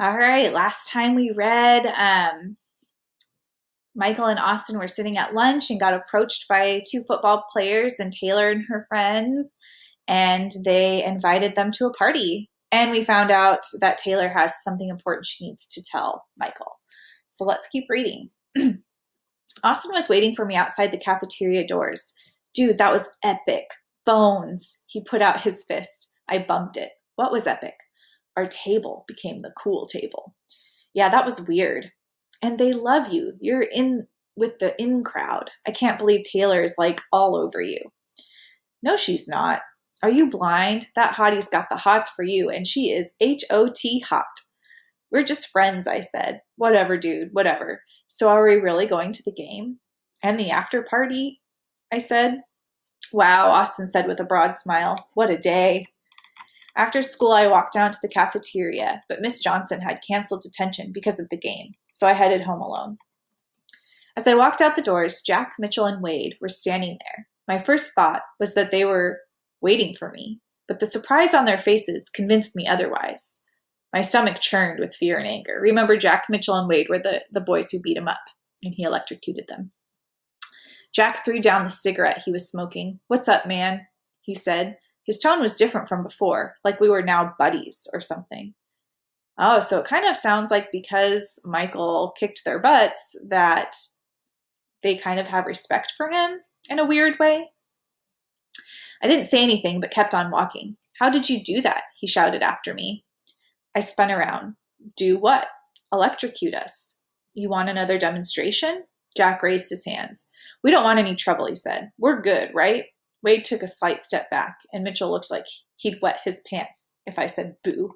All right, last time we read, Michael and Austin were sitting at lunch and got approached by two football players and Taylor and her friends, and they invited them to a party. And we found out that Taylor has something important she needs to tell Michael. So let's keep reading. Austin was waiting for me outside the cafeteria doors. Dude, that was epic. Bones. He put out his fist. I bumped it. What was epic? Our table became the cool table. Yeah, that was weird. And they love you. You're in with the in crowd. I can't believe Taylor is like all over you. No, she's not. Are you blind? That hottie's got the hots for you, and she is H-O-T hot. We're just friends, I said. Whatever, dude, whatever. So are we really going to the game? And the after party? I said. Wow, Austin said with a broad smile. What a day. After school, I walked down to the cafeteria, but Miss Johnson had canceled detention because of the game, so I headed home alone. As I walked out the doors, Jack, Mitchell, and Wade were standing there. My first thought was that they were waiting for me, but the surprise on their faces convinced me otherwise. My stomach churned with fear and anger. Remember, Jack, Mitchell, and Wade were the boys who beat him up, and he electrocuted them. Jack threw down the cigarette he was smoking. What's up, man? He said. His tone was different from before, like we were now buddies or something. Oh, so it kind of sounds like because Michael kicked their butts that they kind of have respect for him in a weird way. I didn't say anything but kept on walking. How did you do that? He shouted after me. I spun around. Do what? Electrocute us. You want another demonstration? Jack raised his hands. We don't want any trouble, he said. We're good, right? Wade took a slight step back, and Mitchell looked like he'd wet his pants if I said boo.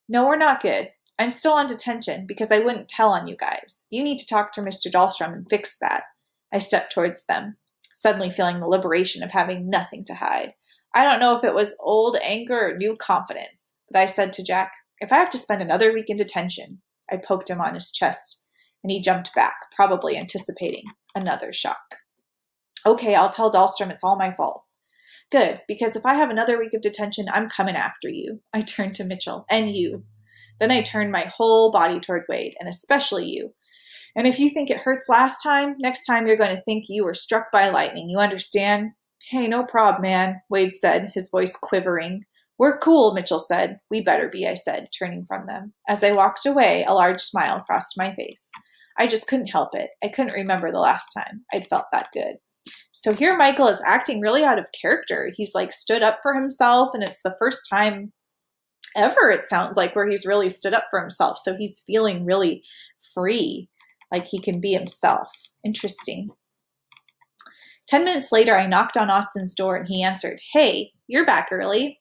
No, we're not good. I'm still on detention because I wouldn't tell on you guys. You need to talk to Mr. Dahlstrom and fix that. I stepped towards them, suddenly feeling the liberation of having nothing to hide. I don't know if it was old anger or new confidence, but I said to Jack, if I have to spend another week in detention, I poked him on his chest, and he jumped back, probably anticipating another shock. Okay, I'll tell Dahlstrom it's all my fault. Good, because if I have another week of detention, I'm coming after you. I turned to Mitchell, and you. Then I turned my whole body toward Wade, and especially you. And if you think it hurts last time, next time you're going to think you were struck by lightning. You understand? Hey, no prob, man, Wade said, his voice quivering. We're cool, Mitchell said. We better be, I said, turning from them. As I walked away, a large smile crossed my face. I just couldn't help it. I couldn't remember the last time I'd felt that good. So here Michael is acting really out of character. He's like stood up for himself, and it's the first time ever, it sounds like, where he's really stood up for himself. So he's feeling really free, like he can be himself. Interesting. 10 minutes later, I knocked on Austin's door and he answered, Hey, you're back early.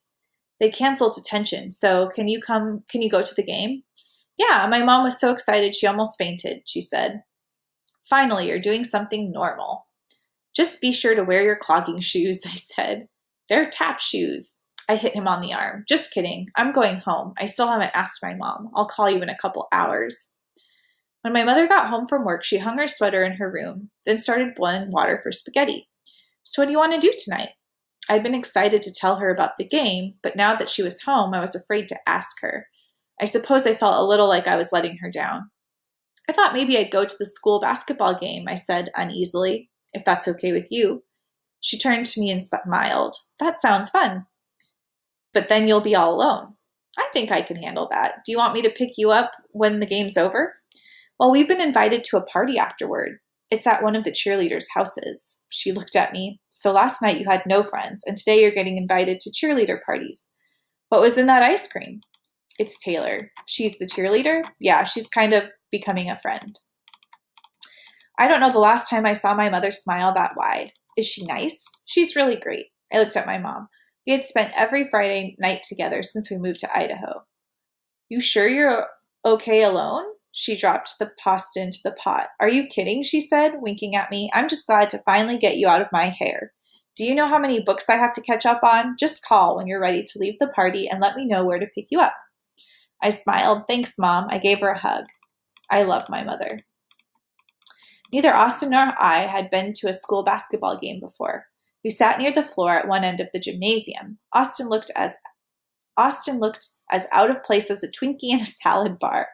They canceled detention, so can you go to the game? Yeah, my mom was so excited she almost fainted, she said. Finally, you're doing something normal. Just be sure to wear your clogging shoes, I said. They're tap shoes. I hit him on the arm. Just kidding. I'm going home. I still haven't asked my mom. I'll call you in a couple hours. When my mother got home from work, she hung her sweater in her room, then started boiling water for spaghetti. So what do you want to do tonight? I'd been excited to tell her about the game, but now that she was home, I was afraid to ask her. I suppose I felt a little like I was letting her down. I thought maybe I'd go to the school basketball game, I said uneasily, if that's okay with you. She turned to me and smiled. That sounds fun. But then you'll be all alone. I think I can handle that. Do you want me to pick you up when the game's over? Well, we've been invited to a party afterward. It's at one of the cheerleaders' houses. She looked at me. So last night you had no friends, and today you're getting invited to cheerleader parties. What was in that ice cream? It's Taylor. She's the cheerleader? Yeah, she's kind of becoming a friend. I don't know the last time I saw my mother smile that wide. Is she nice? She's really great. I looked at my mom. We had spent every Friday night together since we moved to Idaho. You sure you're okay alone? She dropped the pasta into the pot. Are you kidding? She said, winking at me. I'm just glad to finally get you out of my hair. Do you know how many books I have to catch up on? Just call when you're ready to leave the party and let me know where to pick you up. I smiled. Thanks, Mom. I gave her a hug. I love my mother. Neither Austin nor I had been to a school basketball game before. We sat near the floor at one end of the gymnasium. Austin looked Austin looked as out of place as a Twinkie in a salad bar.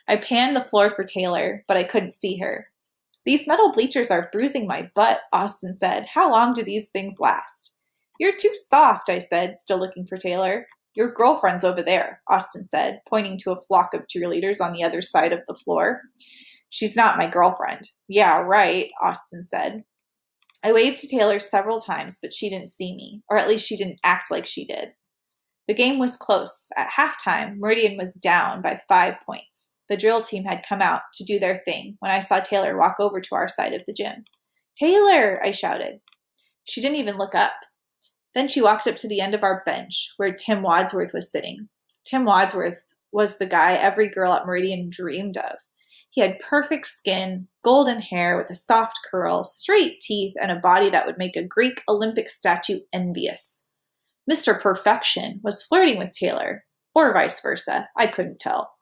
I panned the floor for Taylor, but I couldn't see her. These metal bleachers are bruising my butt, Austin said. How long do these things last? You're too soft, I said, still looking for Taylor. Your girlfriend's over there, Austin said, pointing to a flock of cheerleaders on the other side of the floor. She's not my girlfriend. Yeah, right, Austin said. I waved to Taylor several times, but she didn't see me, or at least she didn't act like she did. The game was close. At halftime, Meridian was down by 5 points. The drill team had come out to do their thing when I saw Taylor walk over to our side of the gym. Taylor, I shouted. She didn't even look up. Then she walked up to the end of our bench where Tim Wadsworth was sitting. Tim Wadsworth was the guy every girl at Meridian dreamed of. He had perfect skin, golden hair with a soft curl, straight teeth, and a body that would make a Greek Olympic statue envious. Mr. Perfection was flirting with Taylor, or vice versa. I couldn't tell.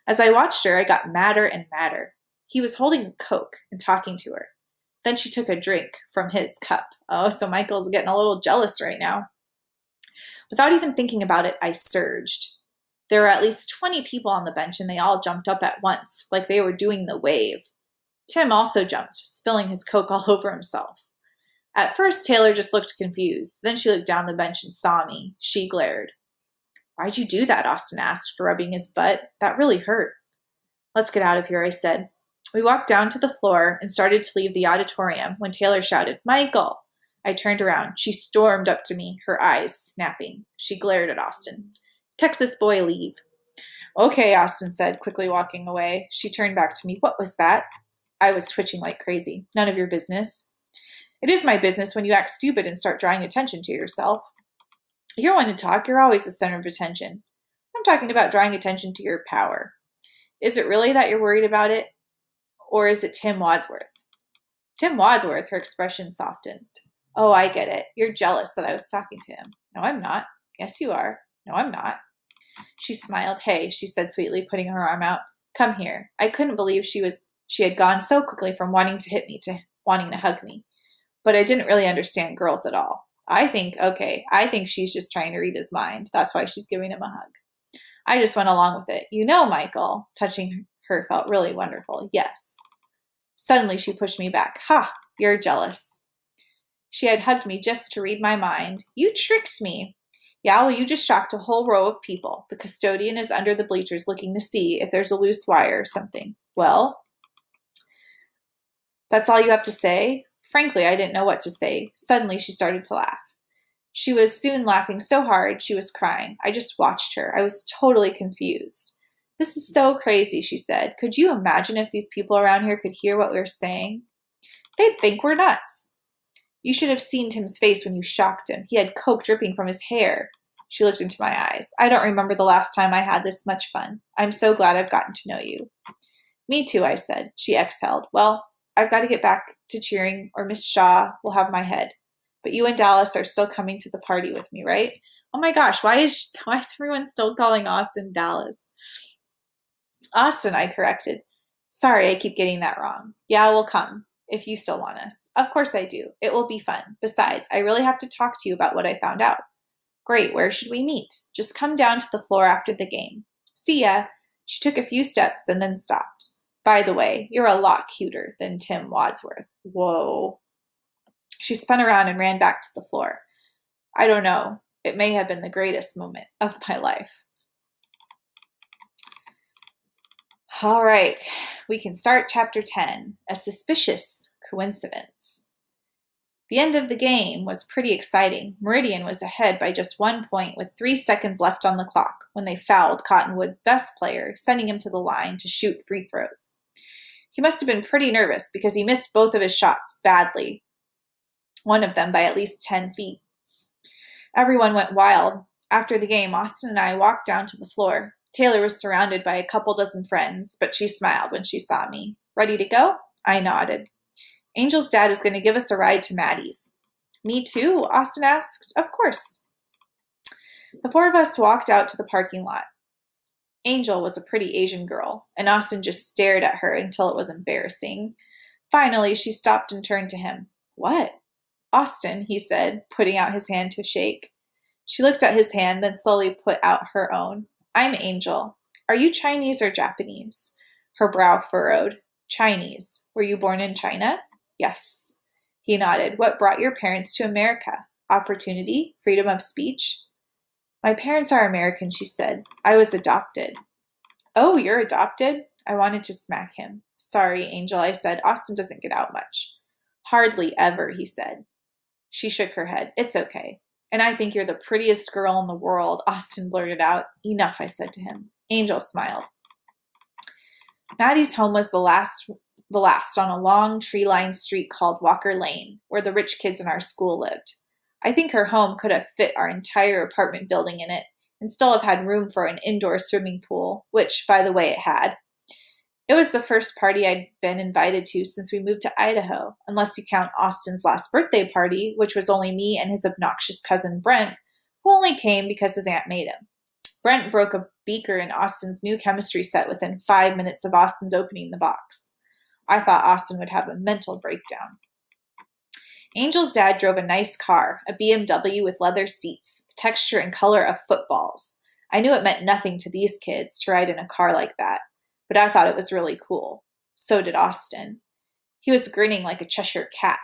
As I watched her, I got madder and madder. He was holding a Coke and talking to her. Then she took a drink from his cup. Oh, so Michael's getting a little jealous right now. Without even thinking about it, I surged. There were at least 20 people on the bench, and they all jumped up at once, like they were doing the wave. Tim also jumped, spilling his Coke all over himself. At first, Taylor just looked confused. Then she looked down the bench and saw me. She glared. Why'd you do that? Austin asked, rubbing his butt. That really hurt. Let's get out of here, I said. We walked down to the floor and started to leave the auditorium when Taylor shouted, Michael! I turned around. She stormed up to me, her eyes snapping. She glared at Austin. Texas boy, leave. Okay, Austin said, quickly walking away. She turned back to me. What was that? I was twitching like crazy. None of your business. It is my business when you act stupid and start drawing attention to yourself. You're one to talk. You're always the center of attention. I'm talking about drawing attention to your power. Is it really that you're worried about it? Or is it Tim Wadsworth? Tim Wadsworth, her expression softened. Oh, I get it. You're jealous that I was talking to him. No, I'm not. Yes, you are. No, I'm not. She smiled. Hey, she said sweetly, putting her arm out. Come here. I couldn't believe she had gone so quickly from wanting to hit me to wanting to hug me. But I didn't really understand girls at all. I think she's just trying to read his mind. That's why she's giving him a hug. I just went along with it. You know, Michael, touching her felt really wonderful. Yes. Suddenly she pushed me back. Ha, you're jealous. She had hugged me just to read my mind. You tricked me. Yeah, well, you just shocked a whole row of people. The custodian is under the bleachers looking to see if there's a loose wire or something. Well, that's all you have to say? Frankly, I didn't know what to say. Suddenly, she started to laugh. She was soon laughing so hard she was crying. I just watched her. I was totally confused. This is so crazy, she said. Could you imagine if these people around here could hear what we were saying? They'd think we're nuts. You should have seen Tim's face when you shocked him. He had Coke dripping from his hair. She looked into my eyes. I don't remember the last time I had this much fun. I'm so glad I've gotten to know you. Me too, I said. She exhaled. Well, I've got to get back to cheering or Miss Shaw will have my head. But you and Dallas are still coming to the party with me, right? Oh my gosh, why is everyone still calling Austin Dallas? Austin, I corrected. Sorry, I keep getting that wrong. Yeah, we'll come. If you still want us. Of course I do. It will be fun. Besides, I really have to talk to you about what I found out. Great, where should we meet? Just come down to the floor after the game. See ya. She took a few steps and then stopped. By the way, you're a lot cuter than Tim Wadsworth. Whoa. She spun around and ran back to the floor. I don't know. It may have been the greatest moment of my life. All right, we can start chapter 10, A Suspicious Coincidence. The end of the game was pretty exciting. Meridian was ahead by just 1 point with 3 seconds left on the clock when they fouled Cottonwood's best player, sending him to the line to shoot free throws. He must have been pretty nervous because he missed both of his shots badly, one of them by at least 10 feet. Everyone went wild. After the game, Austin and I walked down to the floor. Taylor was surrounded by a couple dozen friends, but she smiled when she saw me. Ready to go? I nodded. Angel's dad is going to give us a ride to Maddie's. Me too? Austin asked. Of course. The 4 of us walked out to the parking lot. Angel was a pretty Asian girl, and Austin just stared at her until it was embarrassing. Finally, she stopped and turned to him. What? Austin, he said, putting out his hand to shake. She looked at his hand, then slowly put out her own. I'm Angel. Are you Chinese or Japanese? Her brow furrowed. Chinese. Were you born in China? Yes. He nodded. What brought your parents to America? Opportunity? Freedom of speech? My parents are American, she said. I was adopted. Oh, you're adopted? I wanted to smack him. Sorry, Angel, I said. Austin doesn't get out much. Hardly ever, he said. She shook her head. It's okay. And I think you're the prettiest girl in the world, Austin blurted out. Enough, I said to him. Angel smiled. Maddie's home was the last on a long tree-lined street called Walker Lane, where the rich kids in our school lived. I think her home could have fit our entire apartment building in it and still have had room for an indoor swimming pool, which, by the way, it had. It was the first party I'd been invited to since we moved to Idaho, unless you count Austin's last birthday party, which was only me and his obnoxious cousin Brent, who only came because his aunt made him. Brent broke a beaker in Austin's new chemistry set within 5 minutes of Austin's opening the box. I thought Austin would have a mental breakdown. Angel's dad drove a nice car, a BMW with leather seats, the texture and color of footballs. I knew it meant nothing to these kids to ride in a car like that, but I thought it was really cool. So did Austin. He was grinning like a Cheshire cat,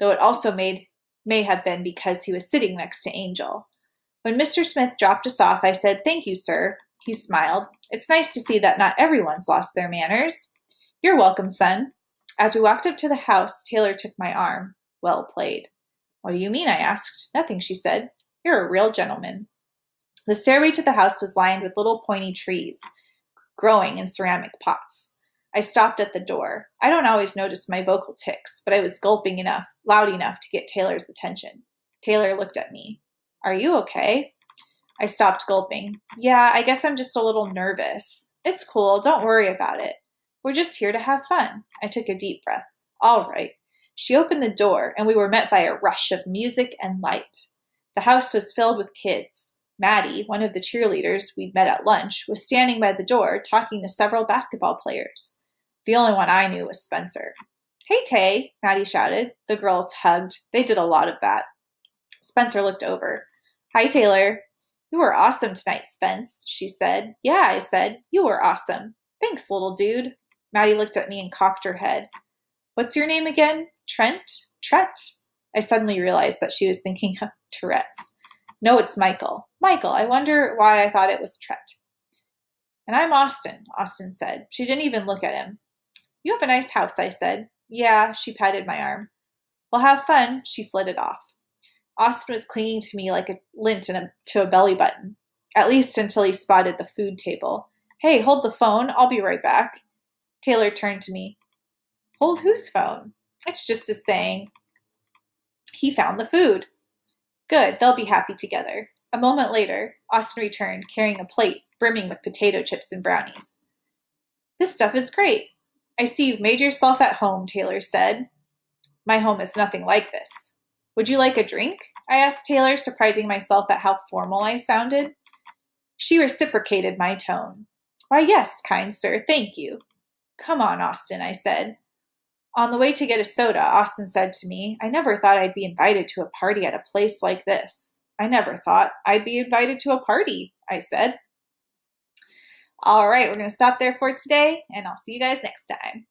though it also may have been because he was sitting next to Angel. When Mr. Smith dropped us off, I said, "Thank you, sir." He smiled. It's nice to see that not everyone's lost their manners. You're welcome, son. As we walked up to the house, Taylor took my arm. Well played. What do you mean? I asked. Nothing, she said. You're a real gentleman. The stairway to the house was lined with little pointy trees, growing in ceramic pots. I stopped at the door. I don't always notice my vocal tics, but I was gulping loud enough to get Taylor's attention. Taylor looked at me. Are you okay? I stopped gulping. Yeah, I guess I'm just a little nervous. It's cool. Don't worry about it. We're just here to have fun. I took a deep breath. All right. She opened the door, and we were met by a rush of music and light. The house was filled with kids. Maddie, one of the cheerleaders we'd met at lunch, was standing by the door talking to several basketball players. The only one I knew was Spencer. Hey, Tay, Maddie shouted. The girls hugged. They did a lot of that. Spencer looked over. Hi, Taylor. You were awesome tonight, Spence, she said. Yeah, I said. You were awesome. Thanks, little dude. Maddie looked at me and cocked her head. What's your name again? Trent? Tret? I suddenly realized that she was thinking of Tourette's. No, it's Michael. Michael, I wonder why I thought it was Tret. And I'm Austin, Austin said. She didn't even look at him. You have a nice house, I said. Yeah, she patted my arm. Well, have fun. She flitted off. Austin was clinging to me like a lint to a belly button, at least until he spotted the food table. Hey, hold the phone. I'll be right back. Taylor turned to me. Hold whose phone? It's just a saying. He found the food. Good, they'll be happy together. A moment later, Austin returned, carrying a plate brimming with potato chips and brownies. This stuff is great. I see you've made yourself at home, Taylor said. My home is nothing like this. Would you like a drink? I asked Taylor, surprising myself at how formal I sounded. She reciprocated my tone. Why, yes, kind sir, thank you. Come on, Austin, I said. On the way to get a soda, Austin said to me, I never thought I'd be invited to a party at a place like this. I never thought I'd be invited to a party, I said. All right, we're going to stop there for today, and I'll see you guys next time.